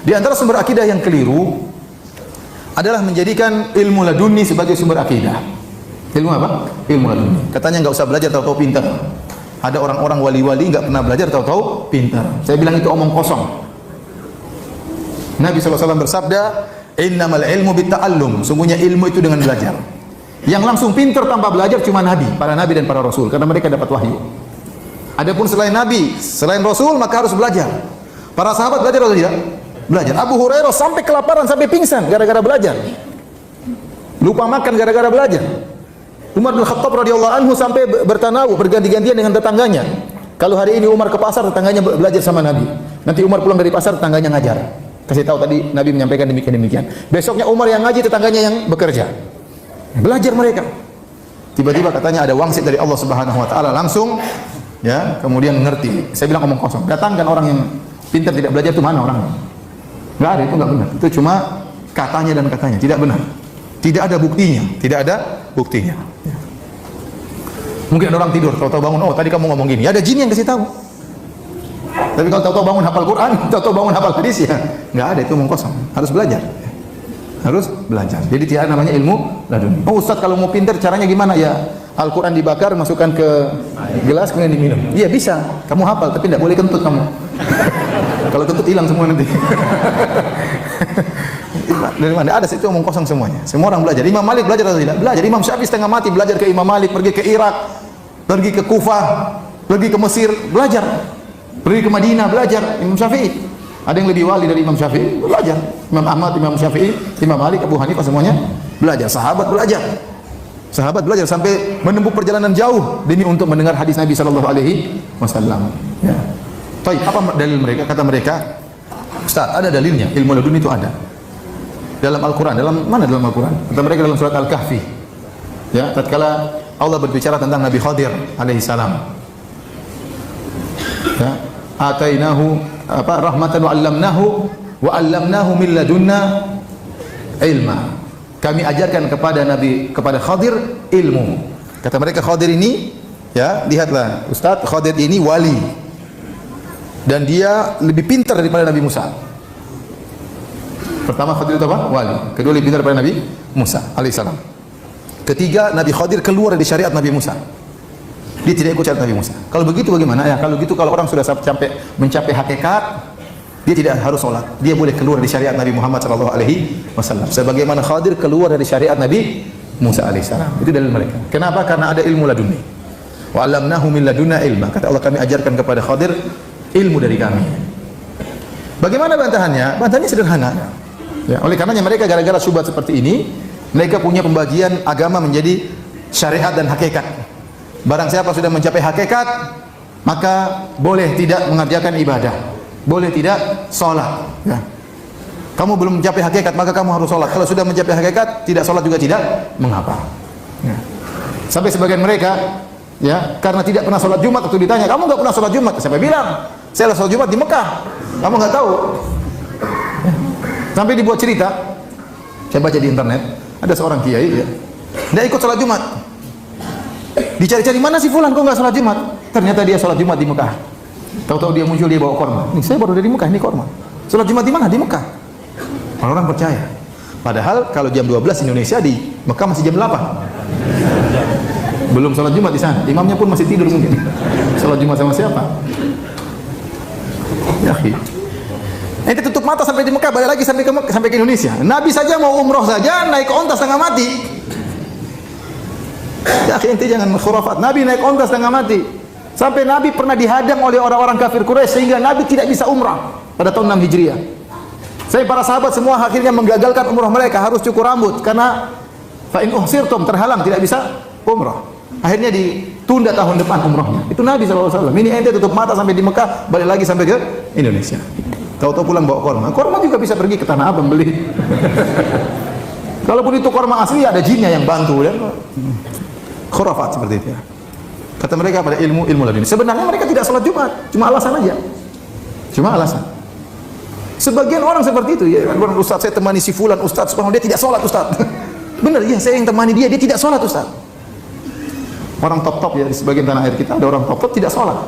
Di antara sumber akidah yang keliru adalah menjadikan ilmu laduni sebagai sumber akidah. Ilmu apa? Ilmu laduni. Katanya nggak usah belajar tahu-tahu pintar. Ada orang-orang wali-wali nggak pernah belajar tahu-tahu pintar. Saya bilang itu omong kosong. Nabi SAW bersabda, innamal ilmu bitta'allum. Sungguhnya ilmu itu dengan belajar. Yang langsung pintar tanpa belajar cuma Nabi, para Nabi dan para Rasul, karena mereka dapat wahyu. Adapun selain Nabi, selain Rasul, maka harus belajar. Para sahabat belajar atau tidak? Belajar. Abu Hurairah sampai kelaparan, sampai pingsan gara-gara belajar. Lupa makan gara-gara belajar. Umar bin Khattab radhiyallahu anhu sampai bertanawuh, berganti-gantian dengan tetangganya. Kalau hari ini Umar ke pasar, tetangganya belajar sama Nabi. Nanti Umar pulang dari pasar, tetangganya ngajar. Kasih tahu tadi Nabi menyampaikan demikian. Besoknya Umar yang ngaji, tetangganya yang bekerja. Belajar mereka. Tiba-tiba katanya ada wangsit dari Allah Subhanahu wa taala langsung, ya, kemudian mengerti. Saya bilang omong kosong. Datangkan orang yang pintar tidak belajar itu mana orangnya? Enggak ada, itu enggak benar. Itu cuma katanya dan katanya, tidak benar. Tidak ada buktinya, tidak ada buktinya. Ya. Mungkin ada orang tidur, tahu-tahu bangun, oh tadi kamu ngomong gini. Ya ada jin yang kasih tahu. Tapi kalau tahu-tahu bangun hafal Quran, tahu-tahu bangun hafal hadis, ya enggak ada, itu omong kosong. Harus belajar. Harus belajar. Jadi tidak namanya ilmu laduni. Oh Ustaz, kalau mau pintar caranya gimana? Ya Al-Quran dibakar, masukkan ke gelas, kemudian diminum. Iya bisa, kamu hafal, tapi tidak boleh kentut kamu. Kalau kentut hilang semua nanti. Dari mana? Ada, itu omong kosong semuanya. Semua orang belajar. Imam Malik belajar atau tidak? Belajar. Imam Syafi'i setengah mati belajar ke Imam Malik, pergi ke Irak, pergi ke Kufah, pergi ke Mesir, belajar. Pergi ke Madinah, belajar. Imam Syafi'i. Ada yang lebih wali dari Imam Syafi'i, belajar. Imam Ahmad, Imam Syafi'i, Imam Malik, Abu Hanifah, semuanya belajar. Sahabat belajar. Sahabat belajar sampai menempuh perjalanan jauh demi untuk mendengar hadis Nabi sallallahu alaihi wasallam. Ya. Baik, apa dalil mereka? Kata mereka, Ustaz, ada dalilnya. Ilmu laduni itu ada. Dalam Al-Quran, dalam mana dalam Al-Quran? Kata mereka dalam surat Al-Kahfi. Ya, tatkala Allah berbicara tentang Nabi Khadir alaihi salam. Ya, atainahu rahmatan wa 'allamnahu min ladunna ilma. Kami ajarkan kepada Khadir ilmu. Kata mereka Khadir ini, ya, lihatlah Ustaz, Khadir ini wali. Dan dia lebih pintar daripada Nabi Musa. Pertama Khadir itu apa? Wali. Kedua lebih pintar daripada Nabi Musa alaihissalam. Ketiga, Nabi Khadir keluar dari syariat Nabi Musa. Dia tidak ikut syariat Nabi Musa. Kalau begitu bagaimana? Ya, kalau gitu kalau orang sudah mencapai hakikat, dia tidak harus sholat. Dia boleh keluar dari syariat Nabi Muhammad SAW. Sebagaimana Khadir keluar dari syariat Nabi Musa alaihissalam. Itu dalil mereka. Kenapa? Karena ada ilmu laduni. Wa 'allamnahu min ladunna ilma. Kata Allah, kami ajarkan kepada Khadir ilmu dari kami. Bagaimana bantahannya? Bantahannya sederhana. Ya, oleh karenanya mereka gara-gara syubhat seperti ini, mereka punya pembagian agama menjadi syariat dan hakikat. Barang siapa sudah mencapai hakikat, maka boleh tidak mengerjakan ibadah, boleh tidak sholat. Ya. Kamu belum mencapai hakikat, maka kamu harus sholat. Kalau sudah mencapai hakikat, tidak sholat juga tidak mengapa. Ya. Sampai sebagian mereka, ya, karena tidak pernah sholat Jumat, waktu ditanya, kamu nggak pernah sholat Jumat? Siapa bilang? Saya sholat Jumat di Mekah. Kamu nggak tahu. Ya. Sampai dibuat cerita, saya baca di internet, ada seorang kiai, ya, dia ikut sholat Jumat. Dicari-cari, mana si fulan kok nggak sholat Jumat? Ternyata dia sholat Jumat di Mekah. Tahu-tahu dia muncul, dia bawa korma. Nih, saya baru dari Mekah, ini korma. Sholat Jumat di mana? Di Mekah. Orang percaya. Padahal kalau jam 12 Indonesia, di Mekah masih jam 8. Belum sholat Jumat di sana. Imamnya pun masih tidur mungkin. Sholat Jumat sama siapa? Ya, itu tutup mata sampai di Mekah, balik lagi sampai ke Indonesia. Nabi saja mau umroh saja naik onta setengah mati. Ya, inti jangan khurafat. Nabi naik onta setengah mati. Sampai Nabi pernah dihadang oleh orang-orang kafir Quraisy sehingga Nabi tidak bisa umrah pada tahun 6 Hijriah. Saya para sahabat semua akhirnya menggagalkan umrah mereka, harus cukur rambut karena fa in uhsirtum, terhalang tidak bisa umrah. Akhirnya ditunda tahun depan umrahnya. Itu Nabi SAW. Ini ente tutup mata sampai di Mekah, balik lagi sampai ke Indonesia. Tahu-tahu pulang bawa korma. Korma juga bisa pergi ke Tanah Abang beli. Kalaupun itu korma asli, ada jinnya yang bantu. Ya. Khurafat seperti itu. Ya. Kata mereka pada ilmu laduni. Sebenarnya mereka tidak sholat Jumat, cuma alasan aja. Cuma alasan. Sebagian orang seperti itu. Ya, Ustaz, saya temani si fulan, Ustaz, dia tidak sholat, Ustaz. Benar, ya, saya yang temani dia tidak sholat, Ustaz. Orang top-top ya, di sebagian tanah air kita ada orang top-top tidak sholat.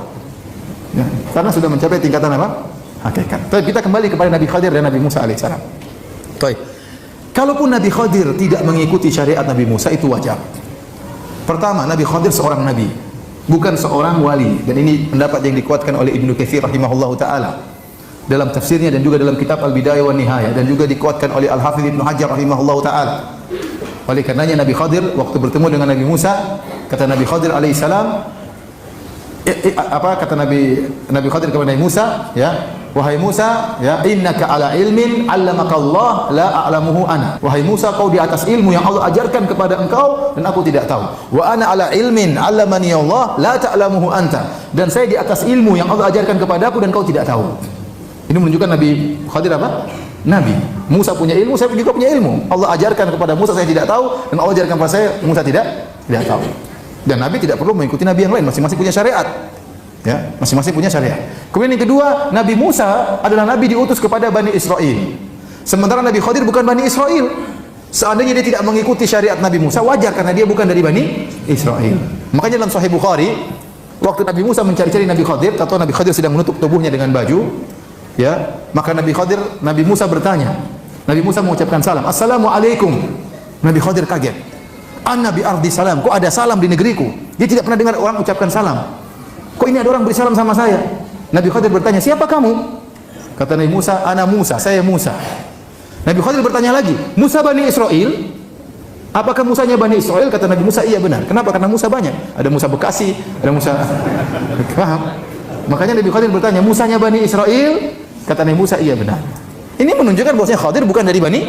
Ya, karena sudah mencapai tingkatan apa? hakikat. Tapi kita kembali kepada Nabi Khadir dan Nabi Musa alaihissalam. Baik. Kalaupun Nabi Khadir tidak mengikuti syariat Nabi Musa, itu wajar. Pertama, Nabi Khadir seorang nabi, bukan seorang wali, dan ini pendapat yang dikuatkan oleh Ibnu Katsir rahimahullahu taala dalam tafsirnya dan juga dalam kitab Al-Bidayah wan Nihayah, dan juga dikuatkan oleh Al-Hafidz Ibnu Hajar rahimahullahu taala. Oleh karenanya Nabi Khadir waktu bertemu dengan Nabi Musa, kata Nabi Khadir alaihissalam, apa kata Nabi Khadir kepada Nabi Musa, ya, wahai Musa, ya, innaka ala ilmin 'allamaka Allah la a'lamuhu ana. Wahai Musa, kau di atas ilmu yang Allah ajarkan kepada engkau dan aku tidak tahu. Wa ana ala ilmin 'allamani Allah la ta'lamuhu anta. Dan saya di atas ilmu yang Allah ajarkan kepadaku dan kau tidak tahu. Ini menunjukkan Nabi Khadir apa? Nabi. Musa punya ilmu, saya juga punya ilmu. Allah ajarkan kepada Musa, saya tidak tahu, dan Allah ajarkan kepada saya, Musa tidak tahu. Dan Nabi tidak perlu mengikuti Nabi yang lain, masing-masing punya syariat. Ya, masing-masing punya syariat. Kemudian yang kedua, Nabi Musa adalah Nabi diutus kepada Bani Israel. Sementara Nabi Khadir bukan Bani Israel. Seandainya dia tidak mengikuti syariat Nabi Musa, wajar karena dia bukan dari Bani Israel. Makanya dalam Sahih Bukhari, waktu Nabi Musa mencari-cari Nabi Khadir, atau Nabi Khadir sedang menutup tubuhnya dengan baju, ya, maka Nabi Musa bertanya. Nabi Musa mengucapkan salam, Assalamualaikum. Nabi Khadir kaget. Anna bi ardi salam. Kok ada salam di negeriku? Dia tidak pernah dengar orang ucapkan salam. Kok ini ada orang beri salam sama saya? Nabi Khadir bertanya, siapa kamu? Kata Nabi Musa, ana Musa, saya Musa. Nabi Khadir bertanya lagi, Musa Bani Israel? Apakah Musanya Bani Israel? Kata Nabi Musa, iya benar. Kenapa? Karena Musa banyak. Ada Musa Bekasi, ada Musa. Paham? Makanya Nabi Khadir bertanya, Musanya Bani Israel? Kata Nabi Musa, iya benar. Ini menunjukkan bahwasanya Khadir bukan dari Bani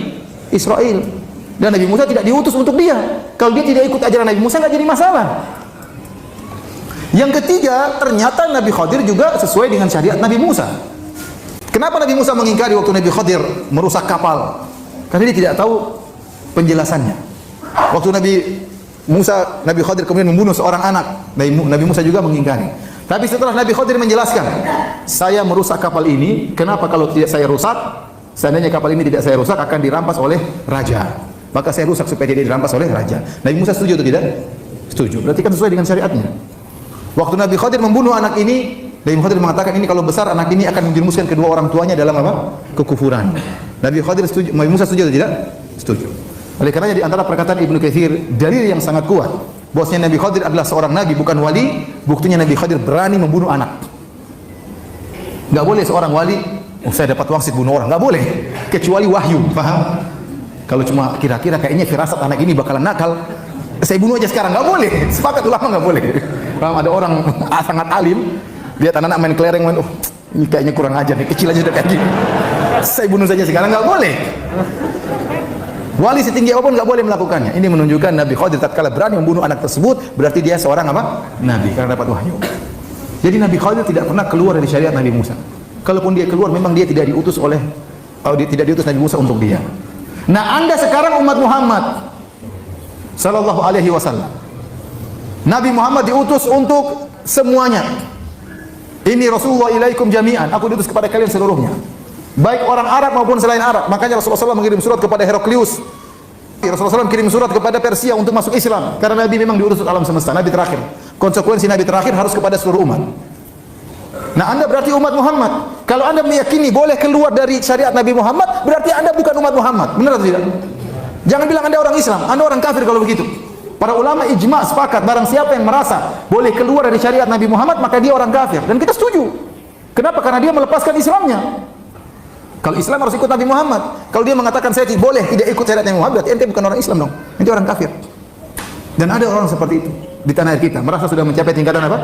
Israel. Dan Nabi Musa tidak diutus untuk dia. Kalau dia tidak ikut ajaran Nabi Musa, nggak jadi masalah. Yang ketiga, ternyata Nabi Khadir juga sesuai dengan syariat Nabi Musa. Kenapa Nabi Musa mengingkari waktu Nabi Khadir merusak kapal? Karena dia tidak tahu penjelasannya. Waktu Nabi Khadir kemudian membunuh seorang anak, Nabi Musa juga mengingkari. Tapi setelah Nabi Khadir menjelaskan, saya merusak kapal ini, kenapa kalau tidak saya rusak? Seandainya kapal ini tidak saya rusak, akan dirampas oleh raja. Maka saya rusak supaya tidak dirampas oleh raja. Nabi Musa setuju atau tidak? Setuju. Berarti kan sesuai dengan syariatnya. Waktu Nabi Khadir membunuh anak ini, Nabi Khadir mengatakan, ini kalau besar anak ini akan menjerumuskan kedua orang tuanya dalam apa? Kekufuran. Nabi Khadir setuju, Nabi Musa setuju atau tidak? Setuju. Oleh karenanya di antara perkataan Ibnu Katsir, dalil yang sangat kuat bahwasanya Nabi Khadir adalah seorang nabi bukan wali, buktinya Nabi Khadir berani membunuh anak. Enggak boleh seorang wali, saya dapat wangsit bunuh orang, enggak boleh, kecuali wahyu, paham? Kalau cuma kira-kira kayaknya firasat anak ini bakalan nakal, saya bunuh aja sekarang, nggak boleh. Sepakat ulama nggak boleh. Paham? Ada orang sangat alim, lihat anak-anak main kelereng, ini kayaknya kurang ajar nih, kecil aja udah kayak gini, saya bunuh saja sekarang, nggak boleh. Wali setinggi apapun nggak boleh melakukannya. Ini menunjukkan Nabi Khadir tatkala berani membunuh anak tersebut, berarti dia seorang apa? Nabi, karena dapat wahyu. Jadi Nabi Khadir tidak pernah keluar dari syariat Nabi Musa. Kalaupun dia keluar, memang dia tidak diutus tidak diutus Nabi Musa untuk dia. Nah, Anda sekarang umat Muhammad sallallahu alaihi wasallam. Nabi Muhammad diutus untuk semuanya. Ini Rasulullah ilaikum jami'an. Aku diutus kepada kalian seluruhnya. Baik orang Arab maupun selain Arab. Makanya Rasulullah SAW mengirim surat kepada Heraklius. Rasulullah SAW kirim surat kepada Persia untuk masuk Islam. Karena Nabi memang diutus untuk alam semesta, Nabi terakhir. Konsekuensi Nabi terakhir harus kepada seluruh umat. Nah, Anda berarti umat Muhammad. Kalau Anda meyakini boleh keluar dari syariat Nabi Muhammad, berarti Anda bukan umat Muhammad. Benar atau tidak? Jangan bilang Anda orang Islam, Anda orang kafir kalau begitu. Para ulama ijma sepakat, barang siapa yang merasa boleh keluar dari syariat Nabi Muhammad, maka dia orang kafir. Dan kita setuju. Kenapa? Karena dia melepaskan Islamnya. Kalau Islam harus ikut Nabi Muhammad. Kalau dia mengatakan saya boleh tidak ikut syariat Nabi Muhammad, berarti ente bukan orang Islam dong. Ente orang kafir. Dan ada orang seperti itu di tanah air kita, merasa sudah mencapai tingkatan apa?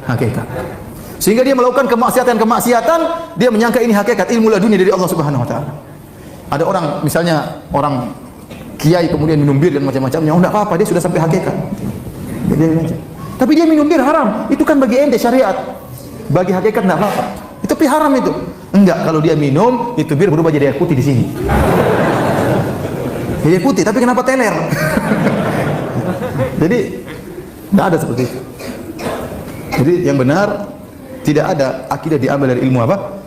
Hakikat. Sehingga dia melakukan kemaksiatan, dia menyangka ini hakikat, ilmu laduni dari Allah Subhanahu wa taala. Ada orang, misalnya orang kiai kemudian minum bir dan macam-macamnya, enggak apa-apa, dia sudah sampai hakikat. Tapi dia minum bir haram, itu kan bagi ente syariat. Bagi hakikat enggak apa-apa. Itu pi haram itu. Enggak, kalau dia minum, itu bir berubah jadi air putih di sini. Jadi air putih, tapi kenapa teler? Jadi enggak ada seperti itu. Jadi yang benar, tidak ada akidah diambil dari ilmu apa?